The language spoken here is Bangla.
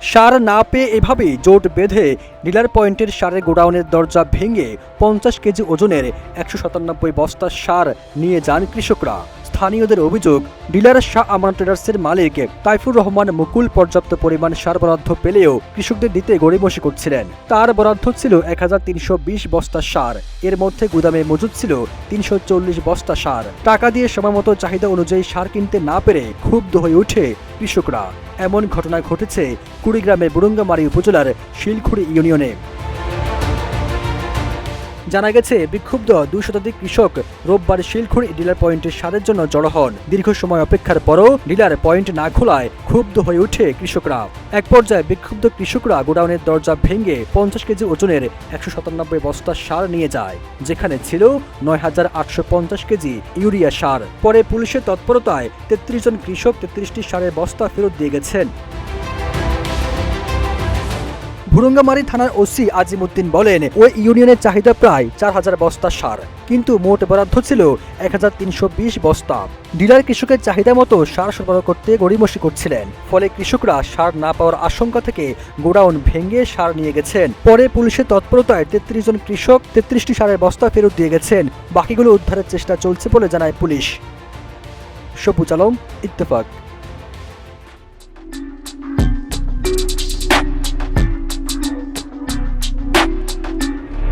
সার না পেয়ে এভাবেই জোট বেঁধে ডিলার পয়েন্টের সারের গোডাউনের দরজা ভেঙে 50 কেজি ওজনের 197 বস্তা সার নিয়ে যান কৃষকরা। স্থানীয়দের অভিযোগ, ডিলার শাহ আমান ট্রেডার্সের মালিক তাইফুর রহমান মুকুল পর্যাপ্ত পরিমাণ সার বরাদ্দ পেলেও কৃষকদের দিতে গড়িমসি করছিলেন। তার বরাদ্দ ছিল 1320 বস্তা সার, এর মধ্যে গুদামে মজুদ ছিল 340 বস্তা সার। টাকা দিয়ে সময়মতো চাহিদা অনুযায়ী সার কিনতে না পেরে ক্ষুব্ধ হয়ে ওঠে কৃষকরা। এমন ঘটনা ঘটেছে কুড়িগ্রামের বুড়ঙ্গামারী উপজেলার শিলখুড়ি ইউনিয়নে। জানা গেছে, বিক্ষুব্ধ 2 শতাধিক কৃষক রোববার শিলখুড়ি ডিলার পয়েন্টের সারের জন্য জড়ো হন। দীর্ঘ সময় অপেক্ষার পরও ডিলার পয়েন্ট না খোলায় ক্ষুব্ধ হয়ে ওঠে কৃষকরা। এক পর্যায়ে বিক্ষুব্ধ কৃষকরা গোডাউনের দরজা ভেঙে 50 কেজি ওজনের 197 বস্তা সার নিয়ে যায়, যেখানে ছিল 9850 কেজি ইউরিয়া সার। পরে পুলিশের তৎপরতায় 33 জন কৃষক 33টি সারের বস্তা ফেরত দিয়ে গেছেন। বুড়ঙ্গামারী থানার ওসি আজিমউদ্দিন বলেন, ওই ইউনিয়নের চাহিদা প্রায় 4000 বস্তা সার, কিন্তু মোট বরাদ্দ ছিল 1320 বস্তা। ডিলার কৃষকের চাহিদা মতো সার সরবরাহ করতে গড়িমসি করছিলেন। ফলে কৃষকরা সার না পাওয়ার আশঙ্কা থেকে গোডাউন ভেঙে সার নিয়ে গেছেন। পরে পুলিশের তৎপরতায় 33 জন কৃষক 33টি সারের বস্তা ফেরত দিয়ে গেছেন। বাকিগুলো উদ্ধারের চেষ্টা চলছে বলে জানায় পুলিশ। সবুজ আলম, ইত্তেফাক।